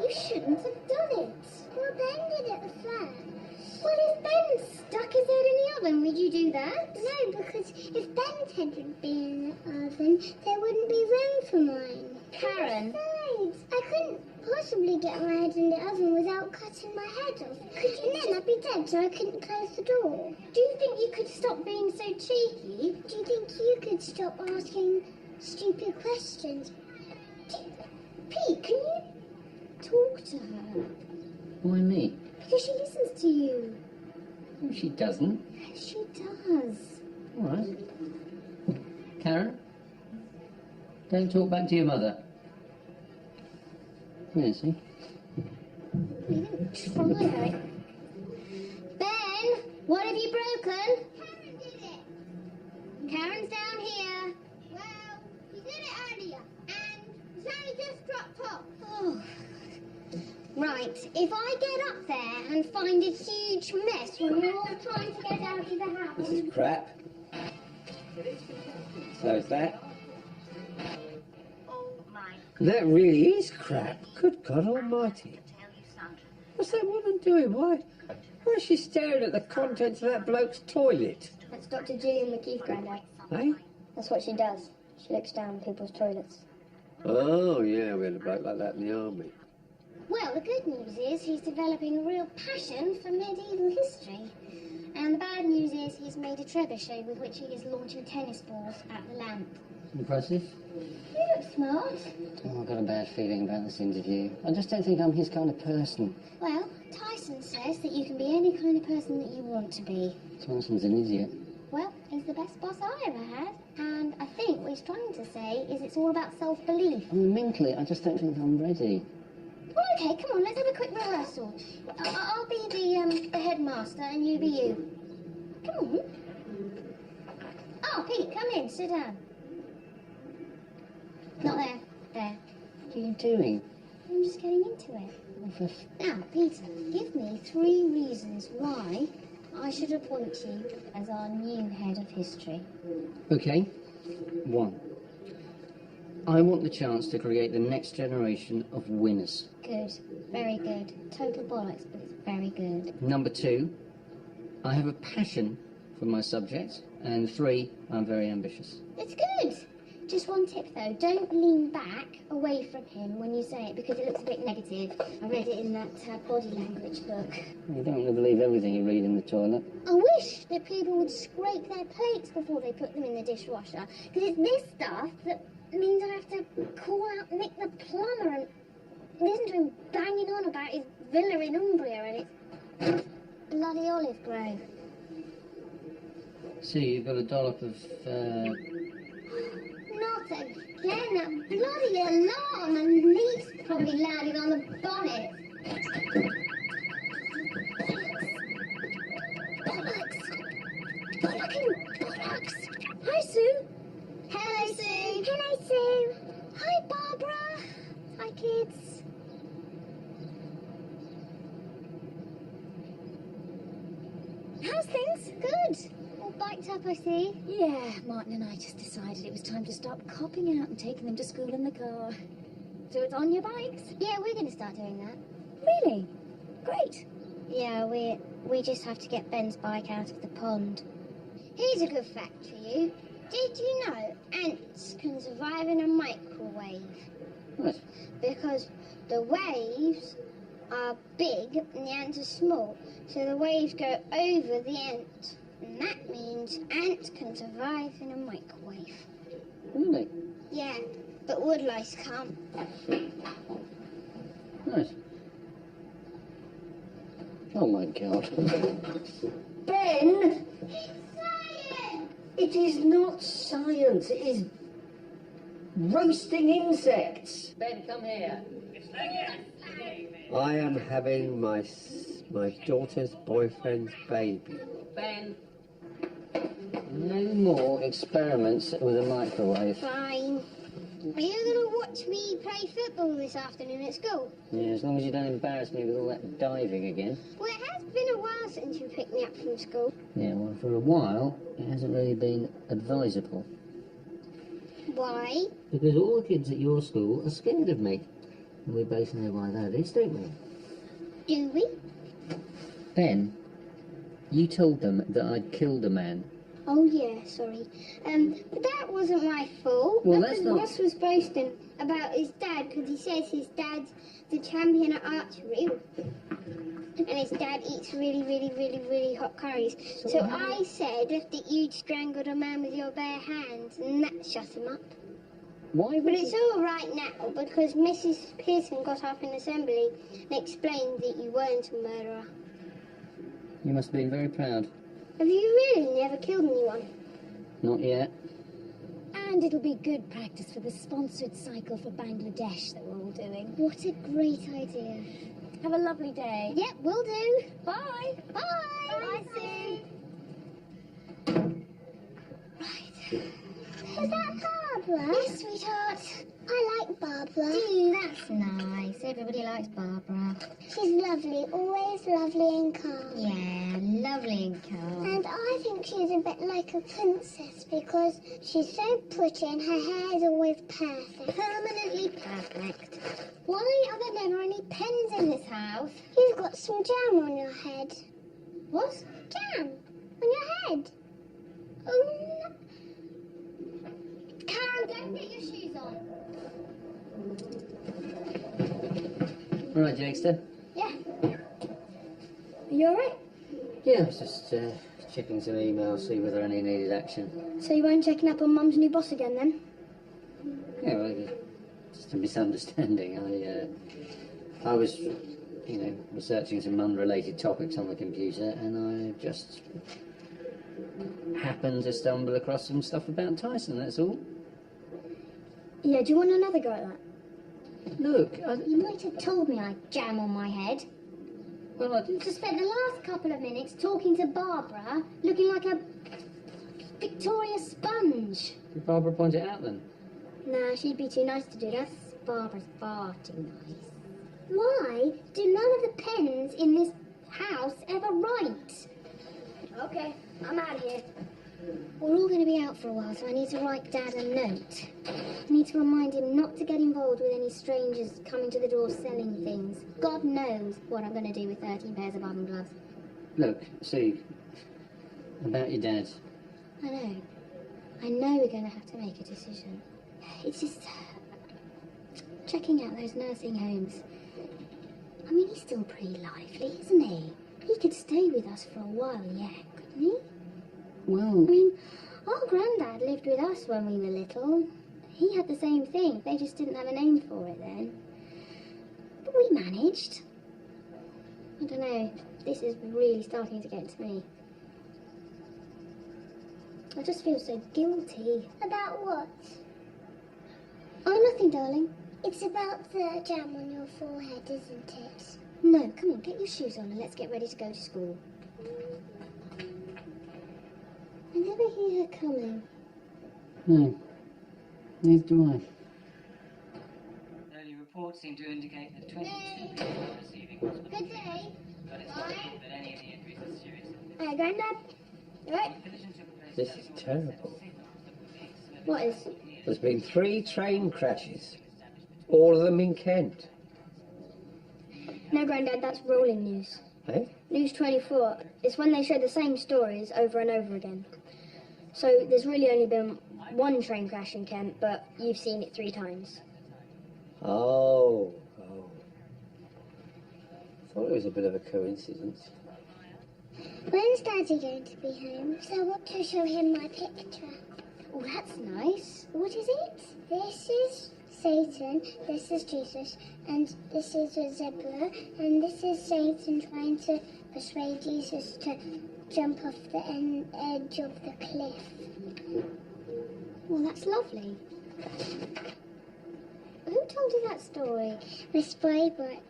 You shouldn't have done it. Well, Ben did it first. Well, if Ben stuck his head in the oven, would you do that? No, because if Ben's head would be in the oven, there wouldn't be room for mine. Karen. Besides, I couldn't possibly get my head in the oven without cutting my head off. And then I'd be dead, so I couldn't close the door. Do you think you could stop being so cheeky? Do you think you could stop asking stupid questions? Pete, can you talk to her? Why me? Because she listens to you. No, she doesn't. Yes, she does. All right. Karen, don't talk back to your mother. Yeah, see? You didn't try it. Ben, what have you broken? Karen did it. Karen's down here. Well, he did it earlier, and it's only just dropped off. Oh. Right, if I get up there and find a huge mess when we're all trying to get out of the house... This is crap. So is that. Oh my That really is crap. Good God Almighty. tell you, Sandra. What's that woman doing? Why is she staring at the contents of that bloke's toilet? That's Dr. Gillian McKeith, Grandad. Eh? That's what she does. She looks down people's toilets. Oh, yeah, we had a bloke like that in the army. Well, the good news is he's developing a real passion for medieval history. And the bad news is he's made a trebuchet with which he is launching tennis balls at the lamp. Impressive. You look smart. Oh, I've got a bad feeling about this interview. I just don't think I'm his kind of person. Well, Tyson says that you can be any kind of person that you want to be. Tyson's an idiot. Well, he's the best boss I ever had. And I think what he's trying to say is it's all about self-belief. I mean, mentally, I just don't think I'm ready. Well, okay, come on, let's have a quick rehearsal. I'll be the headmaster and you be you. Come on. Oh, Pete, come in, sit down. Not there, there. What are you doing? I'm just getting into it. Now, Peter, give me 3 reasons why I should appoint you as our new head of history. Okay. 1. I want the chance to create the next generation of winners. Good, very good. Total bollocks, but it's very good. Number 2, I have a passion for my subject. And 3, I'm very ambitious. It's good. Just one tip though, don't lean back away from him when you say it because it looks a bit negative. I read it in that body language book. You don't want to believe everything you read in the toilet. I wish that people would scrape their plates before they put them in the dishwasher because it's this stuff that means I have to call out Nick the plumber and listen to him banging on about his villa in Umbria and its bloody olive grove. See, you've got a dollop of, Not again, that bloody alarm and Leaf's probably landed on the bonnet. Bollocks! Fucking bollocks! Hi, Sue. Hello, Sue. Hello, Sue. Hi, Barbara. Hi, kids. How's things? Good. All biked up, I see. Yeah, Martin and I just decided it was time to stop copping out and taking them to school in the car. So it's on your bikes? Yeah, we're going to start doing that. Really? Great. Yeah, we just have to get Ben's bike out of the pond. Here's a good fact for you. Did you know ants can survive in a microwave? what? Because the waves are big and the ants are small, so the waves go over the ant. And that means ants can survive in a microwave. Really? Yeah, but woodlice can't. Nice. Oh my God. Ben! It's science! It is not science, it is roasting insects. Ben, come here. I am having my daughter's boyfriend's baby. Ben. No more experiments with a microwave. Fine. Are you going to watch me play football this afternoon at school? Yeah, as long as you don't embarrass me with all that diving again. Well, it has been a while since you picked me up from school. Yeah, well, for a while, it hasn't really been advisable. Why? Because all the kids at your school are scared of me. We both know why that is, don't we? Do we? Ben, you told them that I'd killed a man. Oh yeah, sorry. But that wasn't my fault. Well, that's not... Ross was boasting about his dad because he says his dad's the champion at archery. And his dad eats really, really, really, really hot curries. So I said that you'd strangled a man with your bare hands, and that shut him up. Why would But it's all right now because Mrs. Pearson got up in assembly and explained that you weren't a murderer. You must have been very proud. Have you really never killed anyone? Not yet. And it'll be good practice for the sponsored cycle for Bangladesh that we're all doing. What a great idea. Have a lovely day. Yep, will do. Bye. Bye. Bye, Sue. Right. Is that Barbara? Yes, sweetheart. I like Barbara. That's nice. Everybody likes Barbara. She's lovely, always lovely and calm. Yeah, lovely and calm. And I think she's a bit like a princess because she's so pretty and her hair is always perfect. Permanently perfect. Why are there never any pens in this house? You've got some jam on your head. What? Jam on your head. Oh, no. Carol, don't get your shoes on. All right, Jakester. Yeah. You alright? Yeah, I was just checking some emails, see whether any needed action. So you weren't checking up on Mum's new boss again then? Yeah, well, just a misunderstanding. I was, researching some unrelated topics on the computer, and I just happened to stumble across some stuff about Tyson, that's all. Yeah, do you want another go at that? Look, You might have told me I had jam on my head. well, I did To spend the last couple of minutes talking to Barbara, looking like a Victoria sponge. Did Barbara point it out then? Nah, she'd be too nice to do that. Barbara's far too nice. Why do none of the pens in this house ever write? Okay, I'm out of here. We're all going to be out for a while, so I need to write Dad a note. I need to remind him not to get involved with any strangers coming to the door selling things. God knows what I'm going to do with 13 pairs of oven gloves. Look, see, about your dad. I know we're going to have to make a decision. It's just checking out those nursing homes. I mean, he's still pretty lively, isn't he? He could stay with us for a while yet, couldn't he? Well, I mean, our granddad lived with us when we were little. He had the same thing. They just didn't have a name for it then. But we managed. I don't know. This is really starting to get to me. I just feel so guilty. About what? Oh, nothing, darling. It's about the jam on your forehead, isn't it? No, come on, get your shoes on and let's get ready to go to school. I never hear her coming. no, neither do I. Early reports seem to indicate that 22 people are receiving hospital Good day. but it's not thought that any of the injuries are serious. Hi, Grandad. Right? Collision took place This is terrible. What is? There's been 3 train crashes, all of them in Kent. No, Grandad, that's rolling news. Eh? News 24. It's when they show the same stories over and over again. So there's really only been one train crash in Kent, but you've seen it 3 times. Oh. Thought it was a bit of a coincidence. When's Daddy going to be home? So I want to show him my picture. Oh, that's nice. What is it? This is Satan, this is Jesus, and this is a zebra, and this is Satan trying to persuade Jesus to jump off the edge of the cliff. Well, that's lovely. Who told you that story? Miss Braybrook.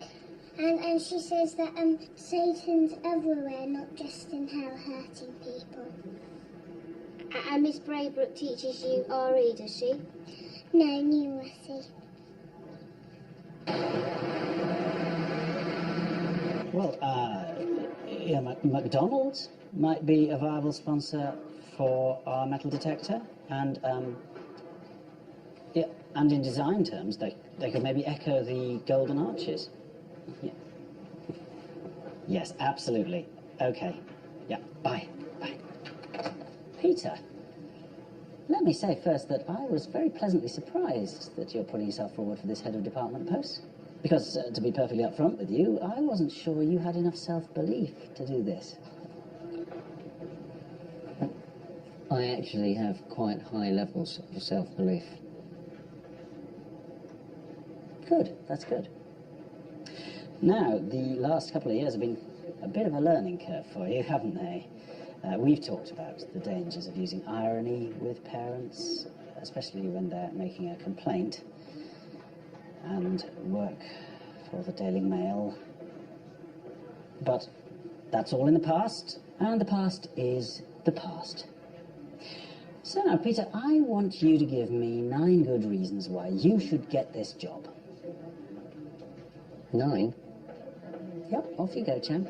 And she says that Satan's everywhere, not just in hell hurting people. And Miss Braybrook teaches you RE, does she? No, numeracy. Well, McDonald's might be a viable sponsor for our metal detector, and in design terms, they they could maybe echo the golden arches. Yeah. Yes, absolutely. Okay. Yeah, bye. Bye. Peter, let me say first that I was very pleasantly surprised that you're putting yourself forward for this head of department post. Because, to be perfectly upfront with you, I wasn't sure you had enough self-belief to do this. I actually have quite high levels of self-belief. Good, that's good. Now, the last couple of years have been a bit of a learning curve for you, haven't they? We've talked about the dangers of using irony with parents, especially when they're making a complaint, and work for the Daily Mail. But that's all in the past, and the past is the past. So now, Peter, I want you to give me 9 good reasons why you should get this job. 9? Yep, off you go, champ.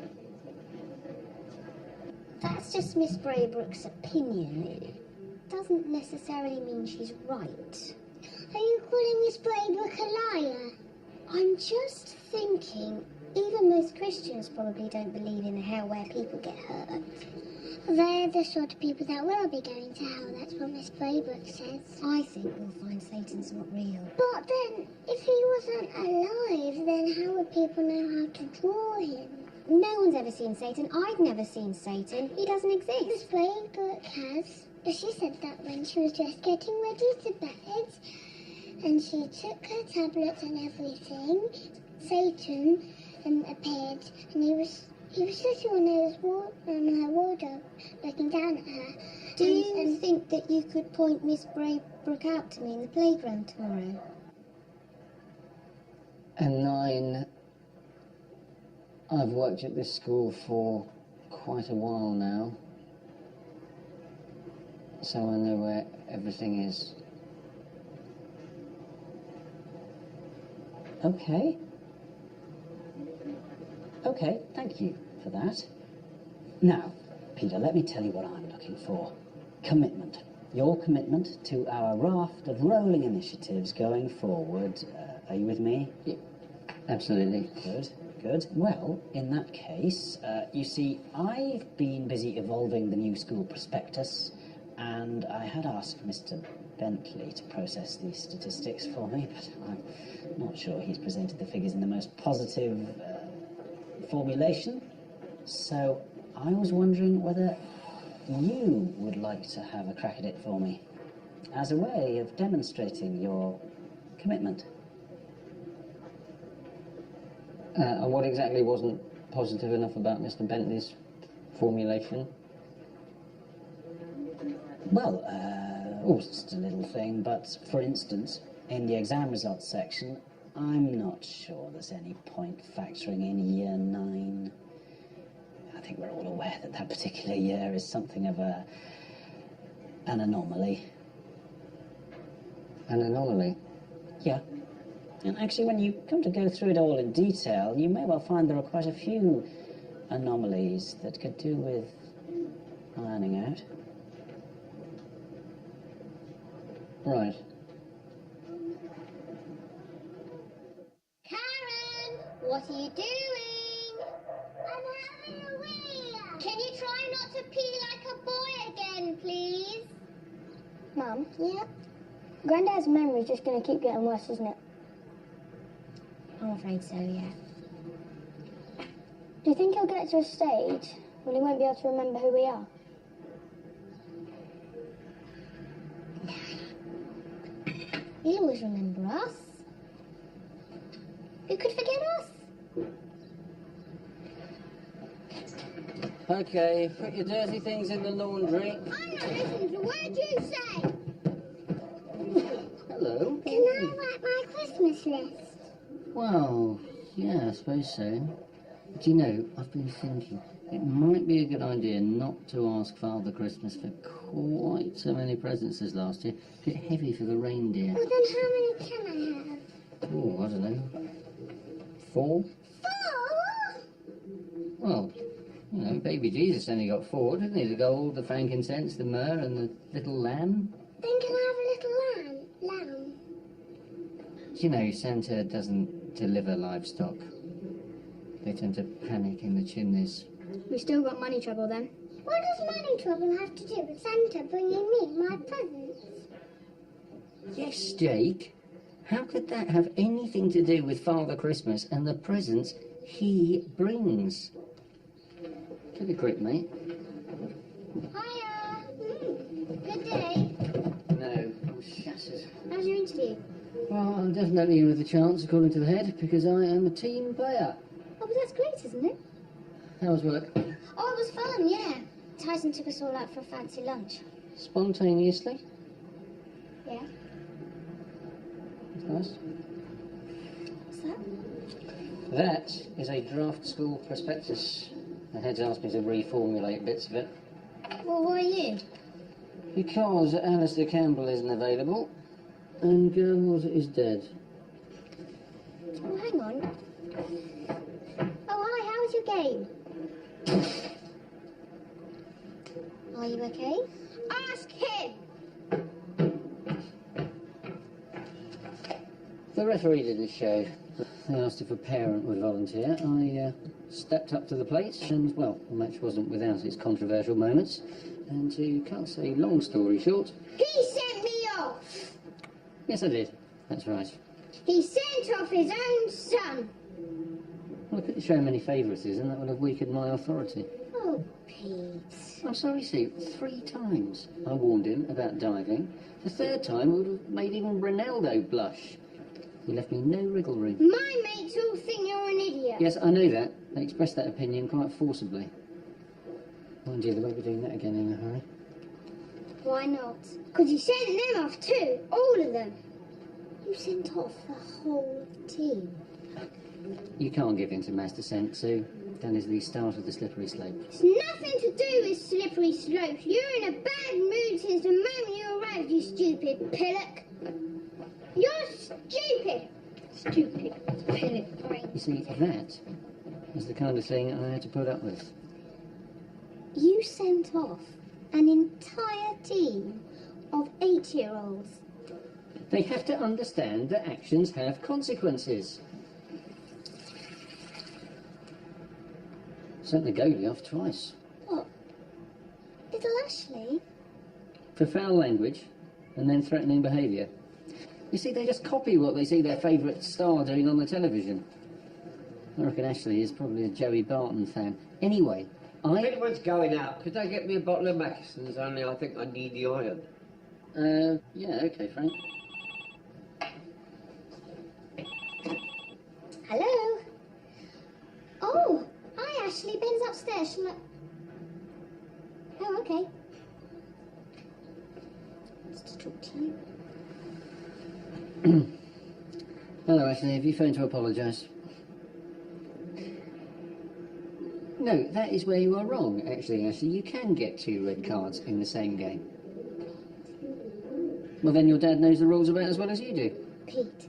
That's just Miss Braybrook's opinion. It doesn't necessarily mean she's right. Are you calling Miss Braybrook a liar? I'm just thinking, even most Christians probably don't believe in a hell where people get hurt. They're the sort of people that will be going to hell. That's what Miss Braybrook says. I think we'll find Satan's not real. But then, if he wasn't alive, then how would people know how to draw him? No one's ever seen Satan. I've never seen Satan. He doesn't Miss exist. Braybrook has. She said that when she was just getting ready to bed, and she took her tablets and everything, Satan appeared, and he was sitting on her wardrobe, looking down at her. Do you think that you could point Miss Braybrook out to me in the playground tomorrow? And 9, I've worked at this school for quite a while now, so I know where everything is. Okay. Okay, thank you for that. Now, Peter, let me tell you what I'm looking for. Commitment. Your commitment to our raft of rolling initiatives going forward. Are you with me? Yeah, absolutely. Good, good. Well, in that case, you see, I've been busy evolving the new school prospectus, and I had asked Mr. Bentley to process these statistics for me, but I'm not sure he's presented the figures in the most positive formulation. So I was wondering whether you would like to have a crack at it for me, as a way of demonstrating your commitment. And what exactly wasn't positive enough about Mr. Bentley's formulation? Well, just a little thing, but for instance, in the exam results section, I'm not sure there's any point factoring in year 9. I think we're all aware that that particular year is something of an anomaly. An anomaly? Yeah. And actually, when you come to go through it all in detail, you may well find there are quite a few anomalies that could do with ironing out. Right. Karen, what are you doing? I'm having a wee. Can you try not to pee like a boy again, please? Mum, Yeah. Granddad's memory's just going to keep getting worse, isn't it? I'm afraid so, yeah. Do you think he'll get to a stage when he won't be able to remember who we are? He'll always remember us. Who could forget us? Okay, put your dirty things in the laundry. I'm not listening to a word you say. Hello. Can I write my Christmas list? Well, yeah, I suppose so. Do you know, I've been thinking, it might be a good idea not to ask Father Christmas for quite so many presents as last year. A bit heavy for the reindeer. Well, then how many can I have? Oh, I don't know. 4? 4? Well, you know, baby Jesus only got 4, didn't he? The gold, the frankincense, the myrrh, and the little lamb. Then can I have a little lamb? You know, Santa doesn't deliver livestock. They tend to panic in the chimneys. We still got money trouble then. What does money trouble have to do with Santa bringing me my presents? Yes, Jake. How could that have anything to do with Father Christmas and the presents he brings? Give it a grip, mate. Hiya! Good day. No, oh, shucks. How's your interview? Well, I'm definitely in with a chance, according to the head, because I am a team player. Oh, but that's great, isn't it? How was work? Oh, it was fun, yeah. Tyson took us all out for a fancy lunch. Spontaneously? Yeah. That's nice. What's that? That is a draft school prospectus. The head's asked me to reformulate bits of it. Well, why are you? Because Alistair Campbell isn't available, and Girls is dead. Oh, hang on. Oh, hi, how was your game? Are you okay? Ask him! The referee didn't show. They asked if a parent would volunteer. I stepped up to the plate, and, well, the match wasn't without its controversial moments. And to cut a long story short... He sent me off! Yes, I did. That's right. He sent off his own son! Well, I couldn't show him any favouritism. That would have weakened my authority. Oh, Pete. I'm sorry, Sue. 3 times I warned him about diving. The 3rd time would have made even Ronaldo blush. He left me no wriggle room. My mates all think you're an idiot. Yes, I know that. They expressed that opinion quite forcibly. Mind you, they won't be doing that again in a hurry. Why not? Because you sent them off too, all of them. You sent off the whole team. You can't give in to mass dissent, Sue. That is the start of the slippery slope. It's nothing to do with slippery slopes. You're in a bad mood since the moment you arrived, you stupid pillock. You're stupid. Stupid pillock brain. You see, that is the kind of thing I had to put up with. You sent off an entire team of 8-year-olds. They have to understand that actions have consequences. Sent the goalie off twice. What? Little Ashley? For foul language and then threatening behaviour. You see, they just copy what they see their favourite star doing on the television. I reckon Ashley is probably a Joey Barton fan. Anyway, If anyone's going out, could they get me a bottle of Mackeson's? Only I think I need the iron. Yeah, okay, Frank. Hello? Oh, hi Ashley. Ben's upstairs. Shall I... Oh, okay. Just to talk to you. Hello, Ashley. Have you phoned to apologise? No, that is where you are wrong, actually, Ashley. You can get 2 red cards in the same game. Well, then your dad knows the rules about as well as you do. Pete.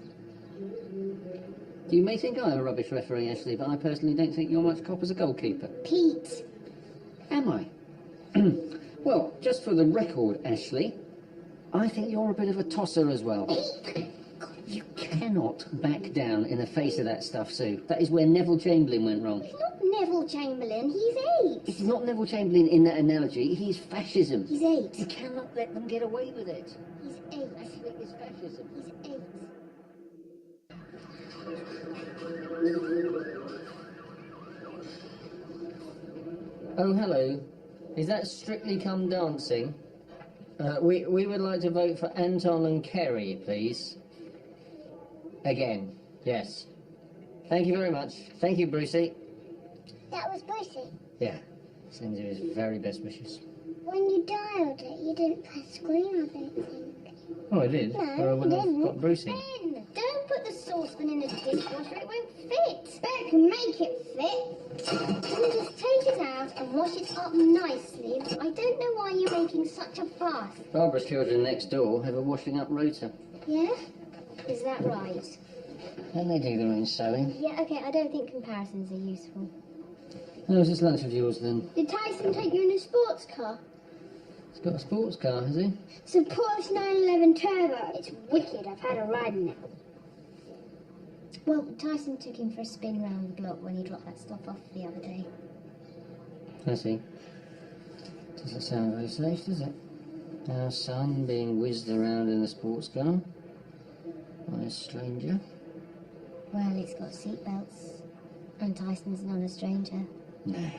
You may think I'm a rubbish referee, Ashley, but I personally don't think you're much cop as a goalkeeper. Pete. Am I? Well, just for the record, Ashley, I think you're a bit of a tosser as well. You cannot back down in the face of that stuff, Sue. That is where Neville Chamberlain went wrong. He's not Neville Chamberlain. He's 8. It's not Neville Chamberlain in that analogy. He's fascism. He's 8. You cannot let them get away with it. He's 8. Ashley is fascism. He's 8. Oh, hello. Is that Strictly Come Dancing? We would like to vote for Anton and Kerry, please. Again, yes. Thank you very much. Thank you, Brucey. That was Brucey. Yeah, sends you his very best wishes. When you dialed it, you didn't press green, I don't think. Oh, I did? No, Or I wouldn't you have didn't. got Brucey. Ben, don't put the saucepan in the dishwasher. It won't fit. Bet can make it fit. You can just take it out and wash it up nicely. I don't know why you're making such a fuss. Barbara's children next door have a washing up rota. Yeah? Is that right? And they do their own sewing. Yeah, okay, I don't think comparisons are useful. How's this lunch of yours then? Did Tyson take you in a sports car? He's got a sports car, has he? It's a Porsche 911 Turbo. It's wicked. I've had a ride in it. Well, Tyson took him for a spin round the block when he dropped that stuff off the other day. I see. Doesn't sound very safe, does it? Our son being whizzed around in a sports car by a stranger. Well, it's got seatbelts. And Tyson's not a stranger. No.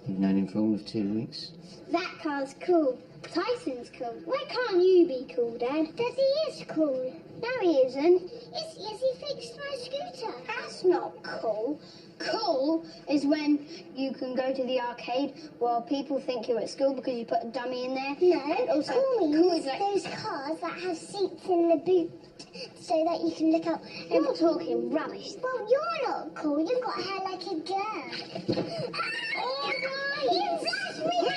You've known him for all of 2 weeks. That car's cool. Tyson's cool. Why can't you be cool, Dad? Dad, he is cool. No, he isn't. Yes, he fixed my scooter. That's not cool. Cool is when you can go to the arcade while people think you're at school because you put a dummy in there. No, And also, cool means cool is like... those cars that have seats in the boot so that you can look out. You're talking rubbish. Well, you're not cool. You've got hair like a girl. All right. You flashed me!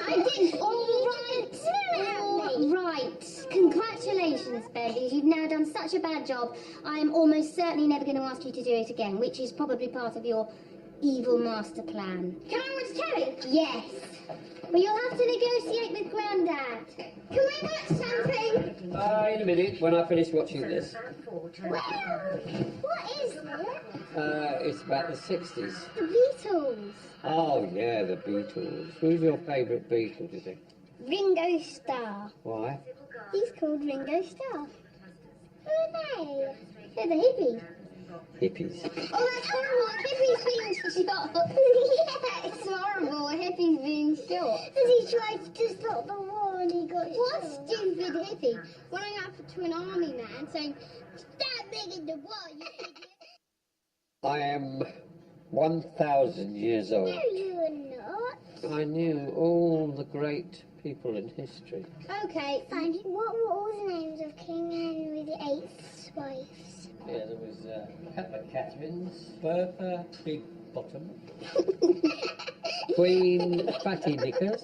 I did all right. All right. Congratulations, Bendy. You've now done such a bad job. I am almost certainly never going to ask you to do it again, which is probably part of your evil master plan. Can I watch telly? Yes. But you'll have to negotiate with Grandad. Can we watch something? In a minute, when I finish watching this. What is it? It's about the 60s. The Beatles. Oh, yeah, the Beatles. Who's your favourite Beatle, do you think? Ringo Starr. Why? He's called Ringo Starr. Who are they? They're the hippies. Hippies. Oh, that's horrible. Hippies being shot. Yeah, it's horrible. Hippies being shot. Because he tried to stop the war and he got What shot. stupid hippie running up to an army man saying, "Stop making the war, you idiot." I am 1,000 years old. No, you're not. I knew all the great people in history. Okay, Fine. What were all the names of King Henry VIII's wives? Yeah, there was a couple of Catherines, Bertha Big Bottom, Queen Fatty Knickers,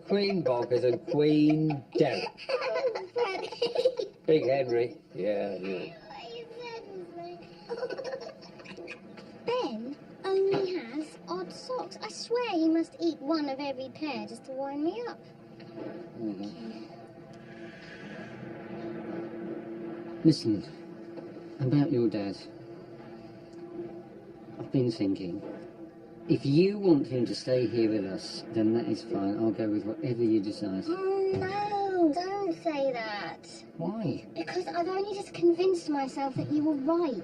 Queen Boggers, and Queen Derrick. Big Henry. Yeah, yeah. Ben only has odd socks. I swear he must eat one of every pair just to wind me up. Listen, about your dad. I've been thinking. If you want him to stay here with us, then that is fine. I'll go with whatever you decide. No, don't say that. Why? Because I've only just convinced myself that you were right.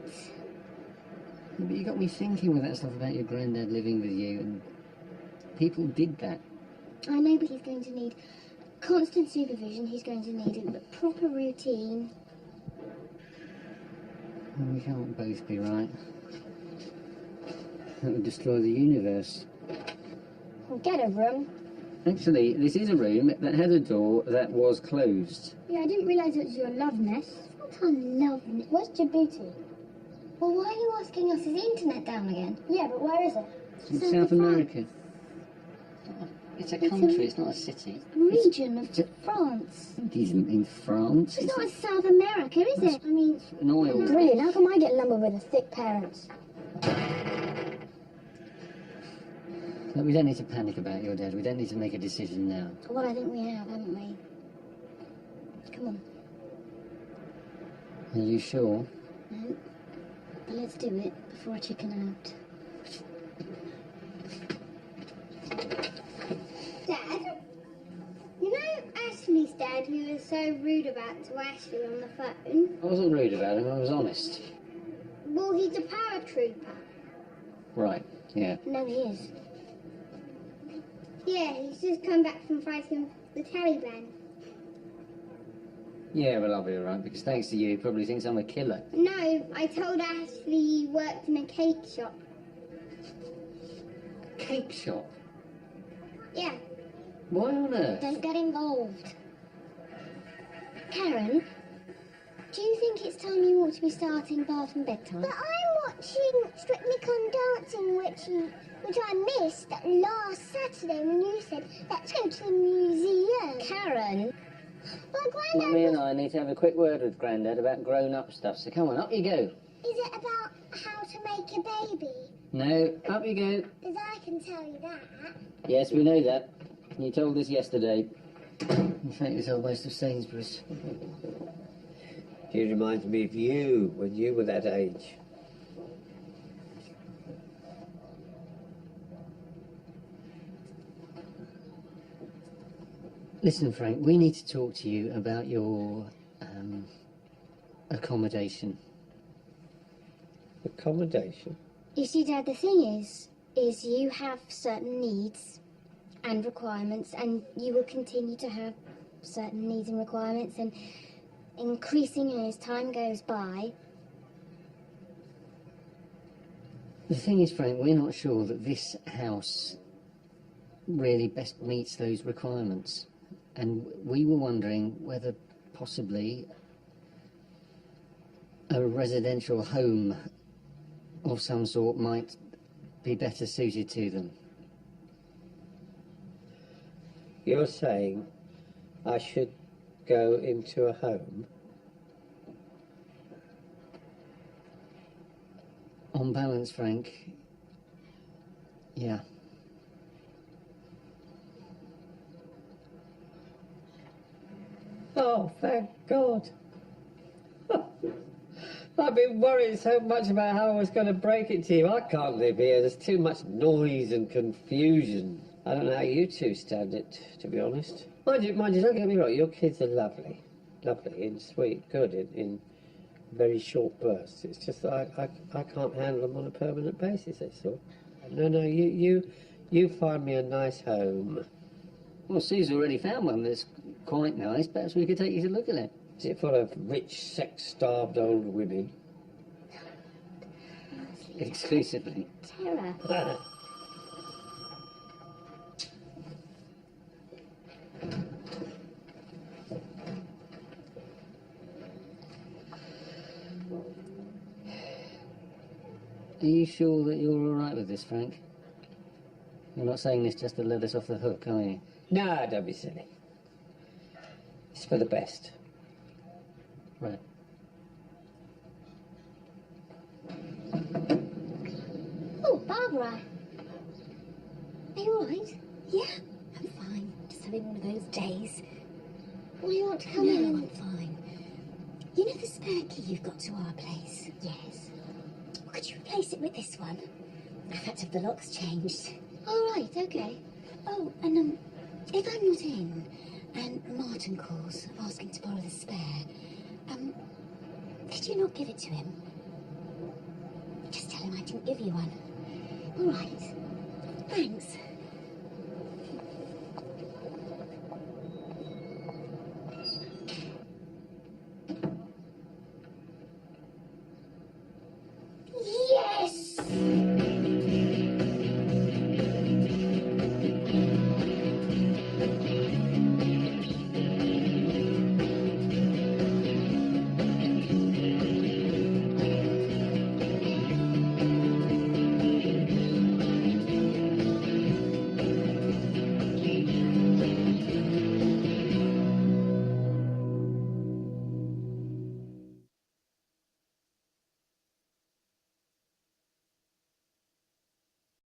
But you got me thinking with that stuff about your granddad living with you, and people did that. I know, but he's going to need constant supervision. He's going to need a proper routine. And we can't both be right. That would destroy the universe. Well, get a room. Actually, this is a room that had a door that was closed. Yeah, I didn't realise it was your love nest. It's not a love nest. Where's Djibouti? Well, why are you asking us? Is the internet down again? Yeah, but where is it? It's in South America. It's a country, it's not a city. Region of It's a- France. It isn't in France. It's not South America, is it? I mean, an oil. brilliant. How come I get lumbered with a thick parents? Look, we don't need to panic about your dad. We don't need to make a decision now. Well, I think we have, haven't we? Come on. Are you sure? No. But let's do it before I chicken out. Dad, you know Ashley's dad who was so rude about to Ashley on the phone? I wasn't rude about him, I was honest. Well, he's a paratrooper. Right, yeah. No, he is. Yeah, he's just come back from fighting the Taliban. Yeah, well, I'll be alright, because thanks to you, he probably thinks I'm a killer. No, I told Ashley he worked in a cake shop. Cake shop? Yeah. Why on earth? Don't get involved. Karen, do you think it's time you ought to be starting bath and bedtime? But I'm watching Strictly Come Dancing, which I missed last Saturday when you said, let's go to the museum. Karen. Well, Grandad, Mummy and I need to have a quick word with Grandad about grown-up stuff, so come on, up you go. is it about how to make a baby? No, up you go. Because I can tell you that. Yes, we know that. You told us yesterday. In fact, it's almost of Sainsbury's. She reminds me of you when you were that age. Listen, Frank, we need to talk to you about your accommodation. Accommodation? You see, Dad, the thing is you have certain needs and requirements, and you will continue to have certain needs and requirements, and increasing as time goes by. The thing is, Frank, we're not sure that this house really best meets those requirements. And we were wondering whether possibly a residential home of some sort might be better suited to them. You're saying I should go into a home? On balance, Frank, yeah. Oh, thank God. I've been worrying so much about how I was going to break it to you. I can't live here. There's too much noise and confusion. I don't know how you two stand it, to be honest. Mind you, don't get me wrong. Your kids are lovely. Lovely and sweet, good in very short bursts. It's just that I can't handle them on a permanent basis, that's all. No, you find me a nice home. Well, Sue's already found one that's quite nice. Perhaps we could take you to look at it. Is it full of rich, sex-starved old women? Exclusively. Terror. Are you sure that you're all right with this, Frank? You're not saying this just to let us off the hook, are you? No, don't be silly. It's for the best. Right. Oh, Barbara. Are you all right? Yeah, I'm fine. Just having one of those days. Well, you want to come No, in? I'm fine. You know the spare key you've got to our place? Yes. Well, could you replace it with this one? In fact, if the lock's changed. All right, okay. Oh, and if I'm not in, and Martin calls asking to borrow the spare, could you not give it to him? Just tell him I didn't give you one. All right. Thanks.